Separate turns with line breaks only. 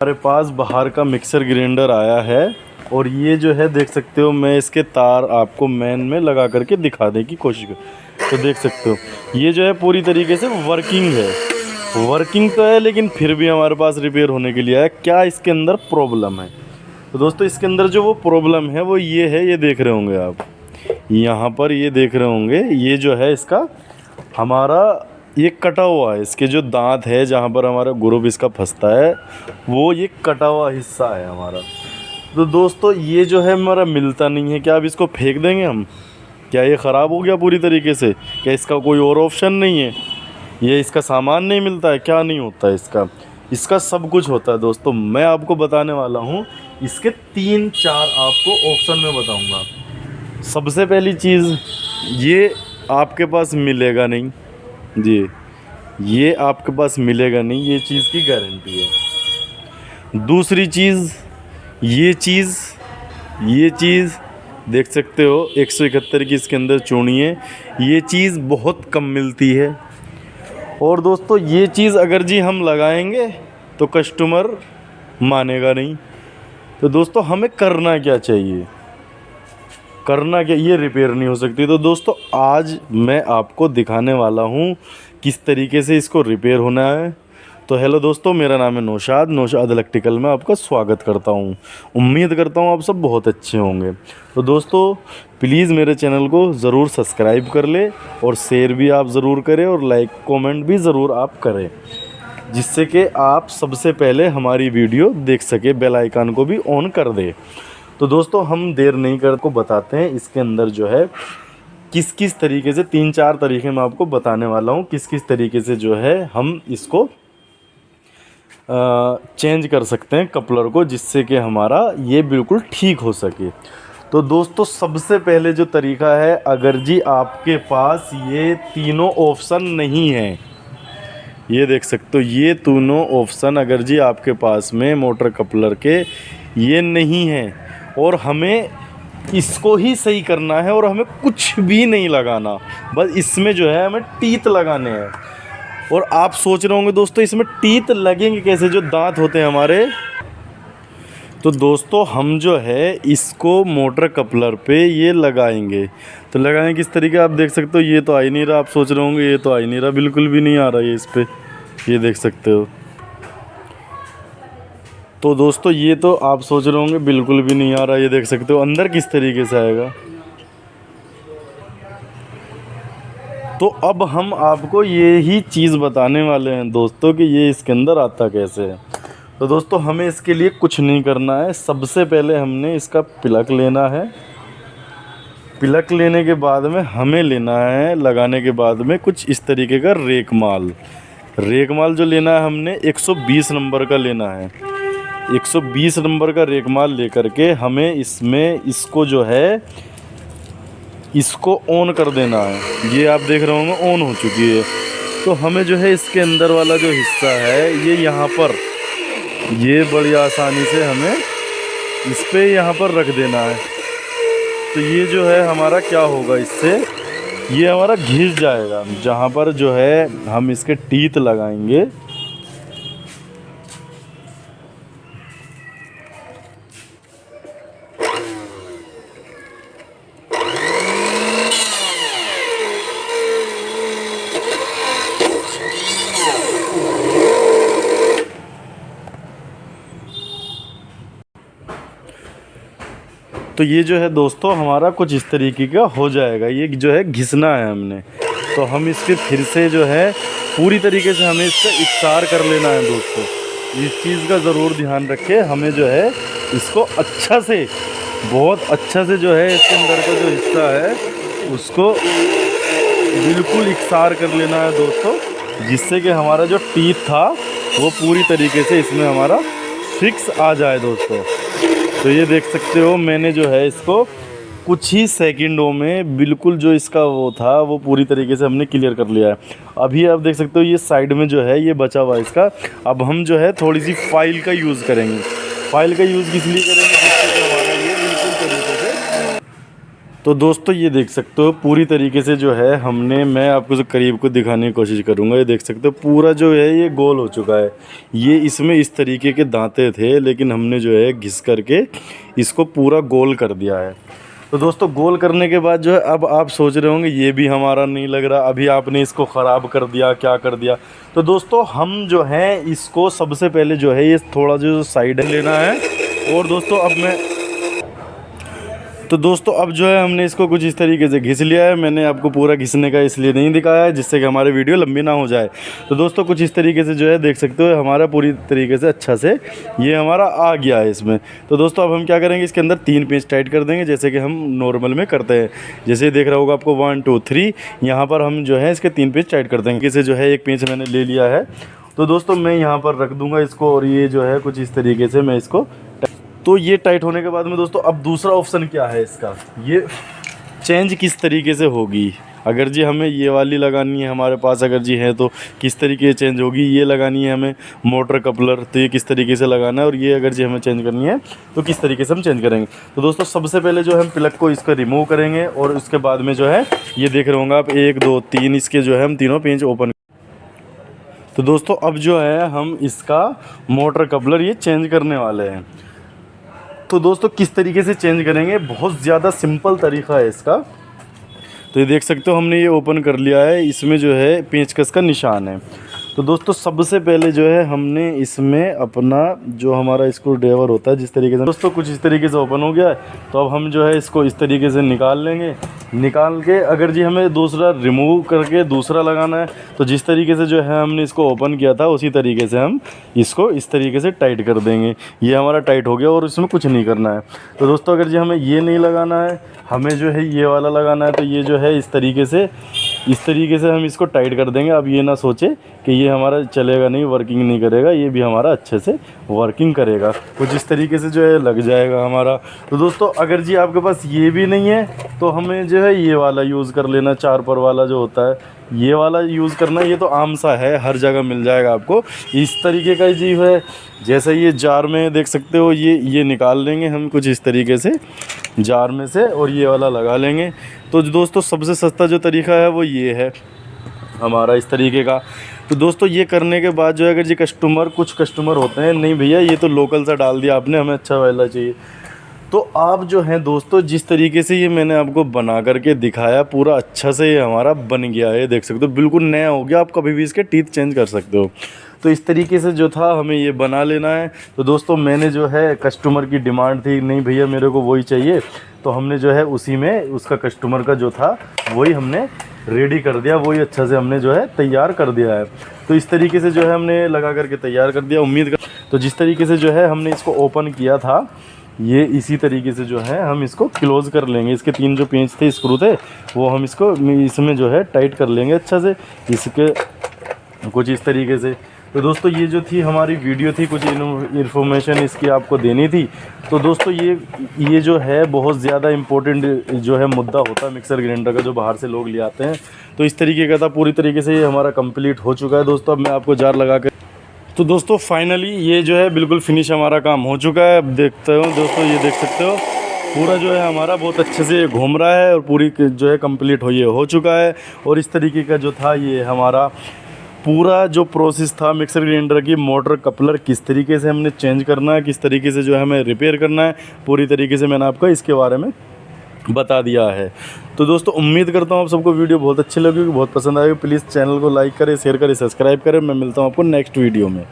हमारे पास बाहर का मिक्सर ग्राइंडर आया है और ये जो है देख सकते हो, मैं इसके तार आपको मैन में लगा करके दिखाने की कोशिश कर। तो देख सकते हो ये जो है पूरी तरीके से वर्किंग है। वर्किंग तो है लेकिन फिर भी हमारे पास रिपेयर होने के लिए आया। क्या इसके अंदर प्रॉब्लम है? तो दोस्तों इसके अंदर जो वो प्रॉब्लम है वो ये है, ये देख रहे होंगे आप यहाँ पर, ये देख रहे होंगे ये जो है इसका हमारा ये कटा हुआ है। इसके जो दांत है जहाँ पर हमारा ग्रुप इसका फंसता है वो ये कटा हुआ हिस्सा है हमारा। तो दोस्तों ये जो है हमारा मिलता नहीं है। क्या अब इसको फेंक देंगे हम? क्या ये ख़राब हो गया पूरी तरीके से? क्या इसका कोई और ऑप्शन नहीं है? ये इसका सामान नहीं मिलता है? क्या नहीं होता है इसका? इसका सब कुछ होता है दोस्तों। मैं आपको बताने वाला हूँ, इसके 3-4 आपको ऑप्शन में बताऊँगा। सबसे पहली चीज़, ये आपके पास मिलेगा नहीं जी, ये आपके पास मिलेगा नहीं, ये चीज़ की गारंटी है। दूसरी चीज़, ये चीज़ देख सकते हो 171 की इसके अंदर चूड़ी है। ये चीज़ बहुत कम मिलती है। और दोस्तों ये चीज़ अगर जी हम लगाएंगे तो कस्टमर मानेगा नहीं। तो दोस्तों हमें करना क्या चाहिए? करना क्या, ये रिपेयर नहीं हो सकती। तो दोस्तों आज मैं आपको दिखाने वाला हूँ किस तरीके से इसको रिपेयर होना है। तो हेलो दोस्तों, मेरा नाम है नौशाद इलेक्ट्रिकल में आपका स्वागत करता हूँ। उम्मीद करता हूँ आप सब बहुत अच्छे होंगे। तो दोस्तों प्लीज़ मेरे चैनल को ज़रूर सब्सक्राइब कर ले और शेयर भी आप ज़रूर करें और लाइक कमेंट भी ज़रूर आप करें, जिससे कि आप सबसे पहले हमारी वीडियो देख सके। बेल आइकन को भी ऑन कर दे। तो दोस्तों हम देर नहीं कर को बताते हैं इसके अंदर जो है किस किस तरीके से, 3-4 तरीके मैं आपको बताने वाला हूँ किस किस तरीके से जो है हम इसको चेंज कर सकते हैं कपलर को, जिससे कि हमारा ये बिल्कुल ठीक हो सके। तो दोस्तों सबसे पहले जो तरीका है, अगर जी आपके पास ये तीनों ऑप्शन नहीं है, ये देख सकते हो ये तीनों ऑप्शन अगर जी आपके पास में मोटर कपलर के ये नहीं है और हमें इसको ही सही करना है और हमें कुछ भी नहीं लगाना, बस इसमें जो है हमें टीथ लगाने हैं। और आप सोच रहे होंगे दोस्तों इसमें टीथ लगेंगे कैसे, जो दांत होते हैं हमारे। तो दोस्तों हम जो है इसको मोटर कपलर पे ये लगाएंगे। तो लगाएंगे किस तरीके, आप देख सकते हो ये तो आ ही नहीं रहा। आप सोच रहे होंगे ये तो आ ही नहीं रहा, बिल्कुल भी नहीं आ रहा ये इस पर, ये देख सकते हो। तो दोस्तों ये तो आप सोच रहे होंगे बिल्कुल भी नहीं आ रहा, ये देख सकते हो अंदर किस तरीके से आएगा। तो अब हम आपको ये ही चीज़ बताने वाले हैं दोस्तों कि ये इसके अंदर आता कैसे है। तो दोस्तों हमें इसके लिए कुछ नहीं करना है। सबसे पहले हमने इसका प्लग लेना है। प्लग लेने के बाद में हमें लेना है, लगाने के बाद में कुछ इस तरीके का रेकमाल जो लेना है हमने 120 नंबर का लेना है। 120 नंबर का रेकमाल लेकर के हमें इसमें इसको जो है इसको ऑन कर देना है। ये आप देख रहे होंगे ऑन हो चुकी है। तो हमें जो है इसके अंदर वाला जो हिस्सा है ये यहाँ पर, ये बड़ी आसानी से हमें इस पे यहाँ पर रख देना है। तो ये जो है हमारा क्या होगा, इससे ये हमारा घिस जाएगा जहाँ पर जो है हम इसके टीथ लगाएंगे। तो ये जो है दोस्तों हमारा कुछ इस तरीके का हो जाएगा। ये जो है घिसना है हमने, तो हम इसके फिर से जो है पूरी तरीके से हमें इसका इकसार कर लेना है दोस्तों। इस चीज़ का ज़रूर ध्यान रखें, हमें जो है इसको अच्छा से, बहुत अच्छा से जो है इसके अंदर का जो हिस्सा है उसको बिल्कुल इकसार कर लेना है दोस्तों, जिससे कि हमारा जो टीथ था वो पूरी तरीके से इसमें हमारा फिक्स आ जाए दोस्तों। तो ये देख सकते हो मैंने जो है इसको कुछ ही सेकंडों में बिल्कुल जो इसका वो था वो पूरी तरीके से हमने क्लियर कर लिया है। अभी आप देख सकते हो ये साइड में जो है ये बचा हुआ है इसका। अब हम जो है थोड़ी सी फाइल का यूज़ करेंगे। फाइल का यूज़ किस लिए करेंगे, जिससे कि हमारा ये बिल्कुल तरीके से तो दोस्तों ये देख सकते हो पूरी तरीके से जो है हमने, मैं आपको जो करीब को दिखाने की कोशिश करूँगा, ये देख सकते हो पूरा जो है ये गोल हो चुका है। ये इसमें इस तरीके के दांते थे, लेकिन हमने जो है घिस करके इसको पूरा गोल कर दिया है। तो दोस्तों गोल करने के बाद जो है अब आप सोच रहे होंगे ये भी हमारा नहीं लग रहा, अभी आपने इसको ख़राब कर दिया, क्या कर दिया। तो दोस्तों हम जो है इसको सबसे पहले जो है ये थोड़ा जो साइड लेना है। और दोस्तों अब जो है हमने इसको कुछ इस तरीके से घिस लिया है। मैंने आपको पूरा घिसने का इसलिए नहीं दिखाया है जिससे कि हमारे वीडियो लंबी ना हो जाए। तो दोस्तों कुछ इस तरीके से जो है देख सकते हो हमारा पूरी तरीके से अच्छा से ये हमारा आ गया है इसमें। तो दोस्तों अब हम क्या करेंगे, इसके अंदर 3 पेंच टाइट कर देंगे जैसे कि हम नॉर्मल में करते हैं। जैसे देख रहा होगा आपको 1 2 3, यहाँ पर हम जो है इसके 3 पेंच टाइट कर देंगे। इसे जो है 1 पेंच मैंने ले लिया है। तो दोस्तों मैं यहाँ पर रख दूँगा इसको, और ये जो है कुछ इस तरीके से मैं इसको, तो ये टाइट होने के बाद में दोस्तों अब दूसरा ऑप्शन क्या है इसका, ये चेंज किस तरीके से होगी। अगर जी हमें ये वाली लगानी है हमारे पास, अगर जी है तो किस तरीके से चेंज होगी। ये लगानी है हमें मोटर कपलर, तो ये किस तरीके से लगाना है। और ये अगर जी हमें चेंज करनी है तो किस तरीके से हम चेंज करेंगे। तो दोस्तों सबसे पहले जो है हम प्लग को इसका रिमूव करेंगे, और उसके बाद में जो है ये देख रहे होंगे आप 1 2 3 इसके जो है हम तीनों पेंच ओपन। तो दोस्तों अब जो है हम इसका मोटर कपलर ये चेंज करने वाले हैं। तो दोस्तों किस तरीके से चेंज करेंगे, बहुत ज़्यादा सिंपल तरीका है इसका। तो ये देख सकते हो हमने ये ओपन कर लिया है, इसमें जो है पेंचकस का निशान है। तो दोस्तों सबसे पहले जो है हमने इसमें अपना जो हमारा स्क्रू ड्राइवर होता है जिस तरीके से, दोस्तों कुछ इस तरीके से ओपन हो गया है। तो अब हम जो है इसको इस तरीके से निकाल लेंगे। निकाल के अगर जी हमें दूसरा रिमूव करके दूसरा लगाना है तो जिस तरीके से जो है हमने इसको ओपन किया था उसी तरीके से हम इसको इस तरीके से टाइट कर देंगे। ये हमारा टाइट हो गया और इसमें कुछ नहीं करना है। तो दोस्तों अगर जी हमें ये नहीं लगाना है, हमें जो है ये वाला लगाना है, तो ये जो है इस तरीके से हम इसको टाइट कर देंगे। अब ये ना सोचे कि ये हमारा चलेगा नहीं, वर्किंग नहीं करेगा, ये भी हमारा अच्छे से वर्किंग करेगा। कुछ इस तरीके से जो है लग जाएगा हमारा। तो दोस्तों अगर जी आपके पास ये भी नहीं है तो हमें जो है ये वाला यूज़ कर लेना, 4 पर वाला जो होता है ये वाला यूज़ करना। ये तो आम सा है, हर जगह मिल जाएगा आपको। इस तरीके का जी है, जैसे ये जार में देख सकते हो ये निकाल लेंगे हम कुछ इस तरीके से जार में से, और ये वाला लगा लेंगे। तो दोस्तों सबसे सस्ता जो तरीका है वो ये है हमारा इस तरीके का। तो दोस्तों ये करने के बाद जो है अगर जी कुछ कस्टमर होते हैं, नहीं भैया ये तो लोकल सा डाल दिया आपने, हमें अच्छा वाला चाहिए, तो आप जो हैं दोस्तों जिस तरीके से ये मैंने आपको बना करके दिखाया पूरा अच्छा से ये हमारा बन गया है। देख सकते हो बिल्कुल नया हो गया, आप कभी भी इसके टीथ चेंज कर सकते हो। तो इस तरीके से जो था हमें ये बना लेना है। तो दोस्तों मैंने जो है कस्टमर की डिमांड थी, नहीं भैया मेरे को वही चाहिए, तो हमने जो है उसी में उसका कस्टमर का जो था वही हमने रेडी कर दिया, वही अच्छा से हमने जो है तैयार कर दिया है। तो इस तरीके से जो है हमने लगा करके तैयार कर दिया। उम्मीद कर, तो जिस तरीके से जो है हमने इसको ओपन किया था ये इसी तरीके से जो है हम इसको क्लोज़ कर लेंगे। इसके 3 जो पेंच थे, स्क्रू थे, वो हम इसको इसमें जो है टाइट कर लेंगे अच्छा से, इसके कुछ इस तरीके से। तो दोस्तों ये जो थी हमारी वीडियो थी, कुछ इन्फॉर्मेशन इसकी आपको देनी थी। तो दोस्तों ये जो है बहुत ज़्यादा इम्पोर्टेंट जो है मुद्दा होता है मिक्सर ग्राइंडर का, जो बाहर से लोग ले आते हैं। तो इस तरीके का था, पूरी तरीके से ये हमारा कंप्लीट हो चुका है दोस्तों। अब मैं आपको जार लगा कर, तो दोस्तों फाइनली ये जो है बिल्कुल फिनिश हमारा काम हो चुका है। अब देखते हो दोस्तों, ये देख सकते हो पूरा जो है हमारा बहुत अच्छे से घूम रहा है और पूरी जो है कंप्लीट हो चुका है। और इस तरीके का जो था ये हमारा पूरा जो प्रोसेस था मिक्सर ग्राइंडर की मोटर कपलर किस तरीके से हमने चेंज करना है, किस तरीके से जो है हमें रिपेयर करना है, पूरी तरीके से मैंने आपको इसके बारे में बता दिया है। तो दोस्तों उम्मीद करता हूँ आप सबको वीडियो बहुत अच्छी लगेगी, बहुत पसंद आएगी। प्लीज़ चैनल को लाइक करें, शेयर करें, सब्सक्राइब करें। मैं मिलता हूँ आपको नेक्स्ट वीडियो में।